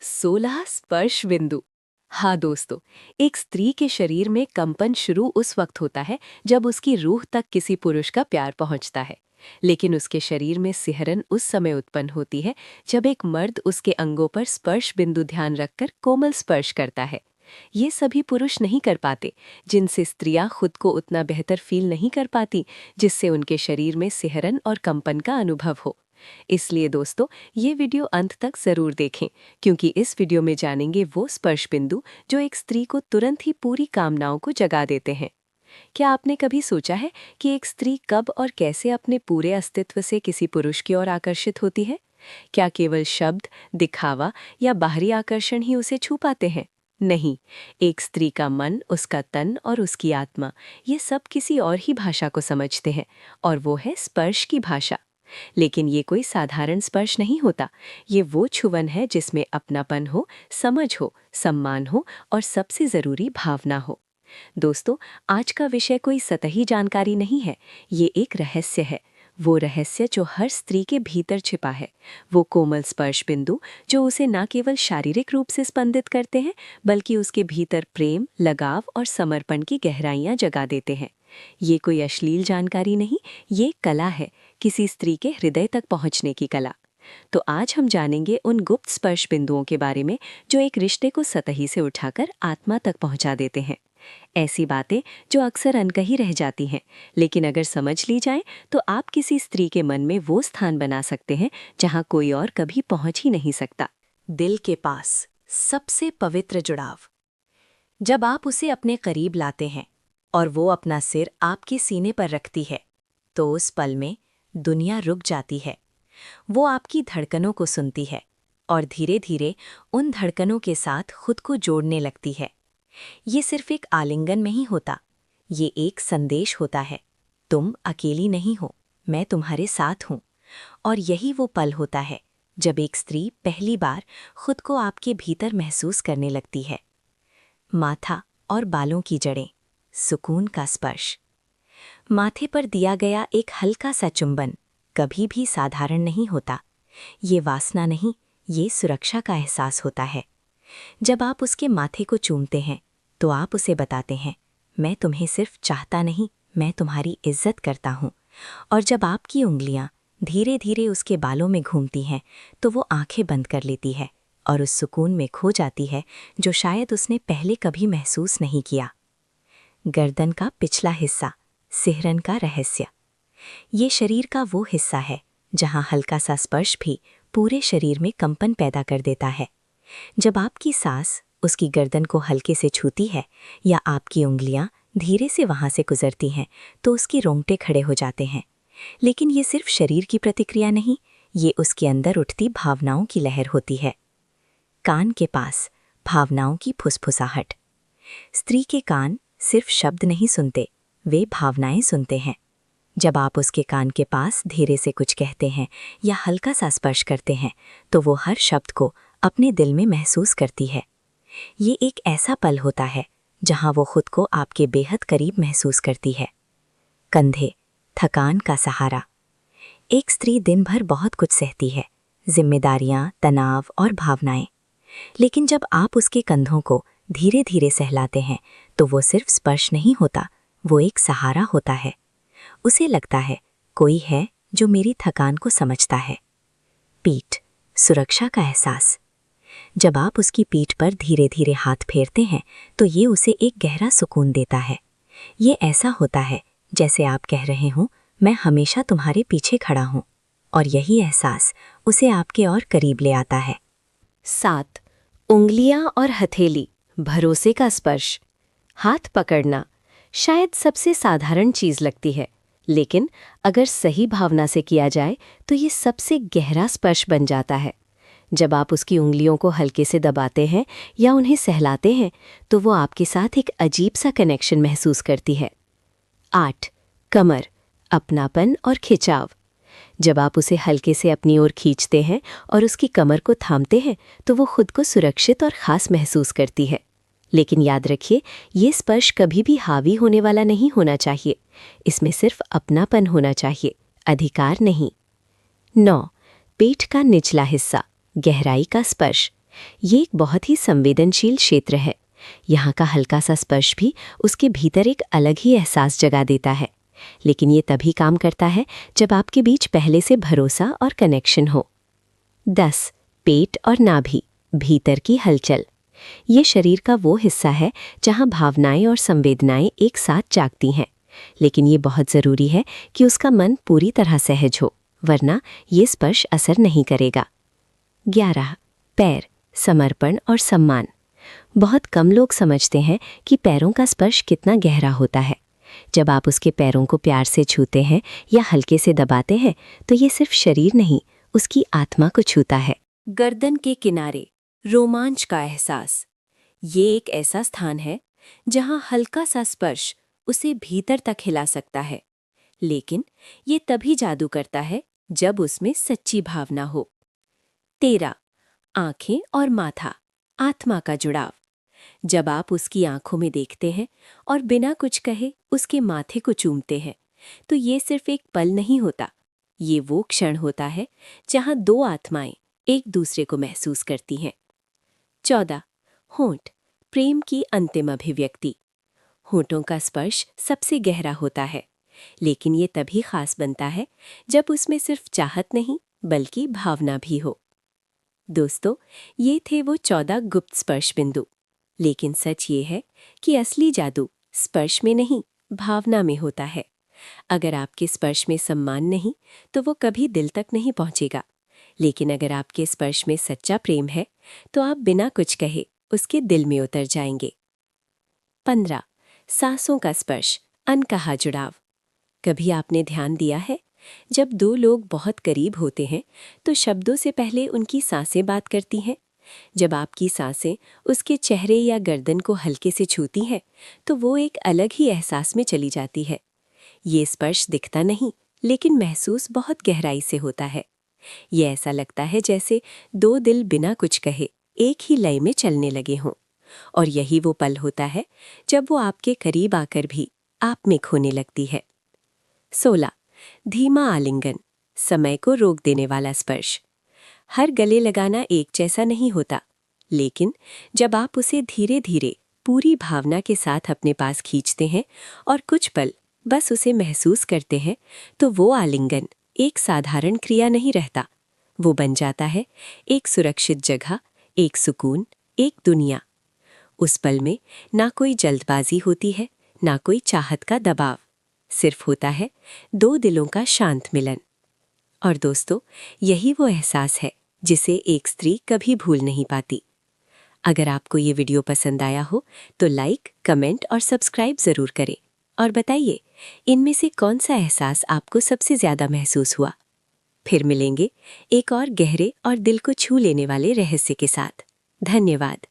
16 स्पर्श बिंदु। हाँ दोस्तों, एक स्त्री के शरीर में कंपन शुरू उस वक्त होता है जब उसकी रूह तक किसी पुरुष का प्यार पहुंचता है। लेकिन उसके शरीर में सिहरन उस समय उत्पन्न होती है जब एक मर्द उसके अंगों पर स्पर्श बिंदु ध्यान रखकर कोमल स्पर्श करता है। ये सभी पुरुष नहीं कर पाते, जिनसे स्त्रियां खुद को उतना बेहतर फील नहीं कर पाती जिससे उनके शरीर में सिहरन और कंपन का अनुभव हो। इसलिए दोस्तों, ये वीडियो अंत तक जरूर देखें, क्योंकि इस वीडियो में जानेंगे वो स्पर्श बिंदु जो एक स्त्री को तुरंत ही पूरी कामनाओं को जगा देते हैं। क्या आपने कभी सोचा है कि एक स्त्री कब और कैसे अपने पूरे अस्तित्व से किसी पुरुष की ओर आकर्षित होती है? क्या केवल शब्द, दिखावा या बाहरी आकर्षण ही उसे छू पाते हैं? नहीं, एक स्त्री का मन, उसका तन और उसकी आत्मा, ये सब किसी और ही भाषा को समझते हैं, और वो है स्पर्श की भाषा। लेकिन ये कोई साधारण स्पर्श नहीं होता। ये वो छुवन है जिसमें अपनापन हो, समझ हो, सम्मान हो और सबसे जरूरी भावना हो। दोस्तों, आज का विषय कोई सतही जानकारी नहीं है, ये एक रहस्य है। वो रहस्य जो हर स्त्री के भीतर छिपा है, वो कोमल स्पर्श बिंदु जो उसे न केवल शारीरिक रूप से स्पंदित करते हैं, बल्कि उसके भीतर प्रेम, लगाव और समर्पण की गहराइयां जगा देते हैं। ये कोई अश्लील जानकारी नहीं, ये कला है, किसी स्त्री के हृदय तक पहुंचने की कला। तो आज हम जानेंगे उन गुप्त स्पर्श बिंदुओं के बारे में जो एक रिश्ते को सतही से उठाकर आत्मा तक पहुंचा देते हैं। ऐसी बातें जो अक्सर अनकही रह जाती हैं, लेकिन अगर समझ ली जाएं तो आप किसी स्त्री के मन में वो स्थान बना सकते हैं जहां कोई और कभी पहुंच ही नहीं सकता। दिल के पास सबसे पवित्र जुड़ाव। जब आप उसे अपने करीब लाते हैं और वो अपना सिर आपके सीने पर रखती है, तो उस पल में दुनिया रुक जाती है। वो आपकी धड़कनों को सुनती है और धीरे धीरे उन धड़कनों के साथ खुद को जोड़ने लगती है। ये सिर्फ एक आलिंगन नहीं होता, ये एक संदेश होता है, तुम अकेली नहीं हो, मैं तुम्हारे साथ हूँ। और यही वो पल होता है जब एक स्त्री पहली बार खुद को आपके भीतर महसूस करने लगती है। माथा और बालों की जड़ें, सुकून का स्पर्श। माथे पर दिया गया एक हल्का सा चुंबन कभी भी साधारण नहीं होता। ये वासना नहीं, ये सुरक्षा का एहसास होता है। जब आप उसके माथे को चूमते हैं तो आप उसे बताते हैं, मैं तुम्हें सिर्फ चाहता नहीं, मैं तुम्हारी इज्जत करता हूँ। और जब आपकी उंगलियां धीरे धीरे उसके बालों में घूमती हैं तो वो आंखें बंद कर लेती है और उस सुकून में खो जाती है जो शायद उसने पहले कभी महसूस नहीं किया। गर्दन का पिछला हिस्सा, सिहरन का रहस्य। ये शरीर का वो हिस्सा है जहां हल्का सा स्पर्श भी पूरे शरीर में कंपन पैदा कर देता है। जब आपकी सांस उसकी गर्दन को हल्के से छूती है या आपकी उंगलियां धीरे से वहां से गुजरती हैं तो उसकी रोंगटे खड़े हो जाते हैं। लेकिन ये सिर्फ शरीर की प्रतिक्रिया नहीं, ये उसके अंदर उठती भावनाओं की लहर होती है। कान के पास भावनाओं की फुसफुसाहट। स्त्री के कान सिर्फ शब्द नहीं सुनते, वे भावनाएं सुनते हैं। जब आप उसके कान के पास धीरे से कुछ कहते हैं या हल्का सा स्पर्श करते हैं तो वो हर शब्द को अपने दिल में महसूस करती है। ये एक ऐसा पल होता है जहां वो खुद को आपके बेहद करीब महसूस करती है। कंधे, थकान का सहारा। एक स्त्री दिन भर बहुत कुछ सहती है, जिम्मेदारियां, तनाव और भावनाएं। लेकिन जब आप उसके कंधों को धीरे धीरे सहलाते हैं तो वो सिर्फ स्पर्श नहीं होता, वो एक सहारा होता है। उसे लगता है कोई है जो मेरी थकान को समझता है। पीठ, सुरक्षा का एहसास। जब आप उसकी पीठ पर धीरे धीरे हाथ फेरते हैं तो ये उसे एक गहरा सुकून देता है। ये ऐसा होता है जैसे आप कह रहे हों, मैं हमेशा तुम्हारे पीछे खड़ा हूँ। और यही एहसास उसे आपके और करीब ले आता है। 7. उंगलियां और हथेली, भरोसे का स्पर्श। हाथ पकड़ना शायद सबसे साधारण चीज लगती है, लेकिन अगर सही भावना से किया जाए तो ये सबसे गहरा स्पर्श बन जाता है। जब आप उसकी उंगलियों को हल्के से दबाते हैं या उन्हें सहलाते हैं तो वो आपके साथ एक अजीब सा कनेक्शन महसूस करती है। 8. कमर, अपनापन और खिंचाव। जब आप उसे हल्के से अपनी ओर खींचते हैं और उसकी कमर को थामते हैं तो वो खुद को सुरक्षित और खास महसूस करती है। लेकिन याद रखिए, ये स्पर्श कभी भी हावी होने वाला नहीं होना चाहिए। इसमें सिर्फ अपनापन होना चाहिए, अधिकार नहीं। 9. पेट का निचला हिस्सा, गहराई का स्पर्श। ये एक बहुत ही संवेदनशील क्षेत्र है। यहाँ का हल्का सा स्पर्श भी उसके भीतर एक अलग ही एहसास जगा देता है। लेकिन ये तभी काम करता है जब आपके बीच पहले से भरोसा और कनेक्शन हो। 10. पेट और नाभि, भीतर की हलचल। ये शरीर का वो हिस्सा है जहाँ भावनाएं और संवेदनाएं एक साथ जागती हैं। लेकिन ये बहुत ज़रूरी है कि उसका मन पूरी तरह सहज हो, वरना ये स्पर्श असर नहीं करेगा। 11. पैर, समर्पण और सम्मान। बहुत कम लोग समझते हैं कि पैरों का स्पर्श कितना गहरा होता है। जब आप उसके पैरों को प्यार से छूते हैं या हल्के से दबाते हैं तो ये सिर्फ शरीर नहीं, उसकी आत्मा को छूता है। गर्दन के किनारे, रोमांच का एहसास। ये एक ऐसा स्थान है जहां हल्का सा स्पर्श उसे भीतर तक हिला सकता है, लेकिन ये तभी जादू करता है जब उसमें सच्ची भावना हो। 13. आंखें और माथा, आत्मा का जुड़ाव। जब आप उसकी आंखों में देखते हैं और बिना कुछ कहे उसके माथे को चूमते हैं तो ये सिर्फ एक पल नहीं होता, ये वो क्षण होता है जहां दो आत्माएं एक दूसरे को महसूस करती हैं। 14. होंठ, प्रेम की अंतिम अभिव्यक्ति। होंठों का स्पर्श सबसे गहरा होता है, लेकिन ये तभी खास बनता है जब उसमें सिर्फ चाहत नहीं बल्कि भावना भी हो। दोस्तों, ये थे वो 14 गुप्त स्पर्श बिंदु। लेकिन सच ये है कि असली जादू स्पर्श में नहीं, भावना में होता है। अगर आपके स्पर्श में सम्मान नहीं तो वो कभी दिल तक नहीं पहुंचेगा। लेकिन अगर आपके स्पर्श में सच्चा प्रेम है तो आप बिना कुछ कहे उसके दिल में उतर जाएंगे। 15. सांसों का स्पर्श, अनकहा जुड़ाव। कभी आपने ध्यान दिया है, जब दो लोग बहुत करीब होते हैं तो शब्दों से पहले उनकी सांसें बात करती हैं। जब आपकी सांसें उसके चेहरे या गर्दन को हल्के से छूती हैं तो वो एक अलग ही एहसास में चली जाती है। ये स्पर्श दिखता नहीं, लेकिन महसूस बहुत गहराई से होता है। ये ऐसा लगता है जैसे दो दिल बिना कुछ कहे एक ही लय में चलने लगे हों। और यही वो पल होता है जब वो आपके करीब आकर भी आप में खोने लगती है। 16. धीमा आलिंगन, समय को रोक देने वाला स्पर्श। हर गले लगाना एक जैसा नहीं होता, लेकिन जब आप उसे धीरे धीरे पूरी भावना के साथ अपने पास खींचते हैं और कुछ पल बस उसे महसूस करते हैं तो वो आलिंगन एक साधारण क्रिया नहीं रहता। वो बन जाता है एक सुरक्षित जगह, एक सुकून, एक दुनिया। उस पल में ना कोई जल्दबाजी होती है, ना कोई चाहत का दबाव, सिर्फ होता है दो दिलों का शांत मिलन। और दोस्तों, यही वो एहसास है जिसे एक स्त्री कभी भूल नहीं पाती। अगर आपको ये वीडियो पसंद आया हो तो लाइक, कमेंट और सब्सक्राइब ज़रूर करें और बताइए इनमें से कौन सा एहसास आपको सबसे ज़्यादा महसूस हुआ। फिर मिलेंगे एक और गहरे और दिल को छू लेने वाले रहस्य के साथ। धन्यवाद।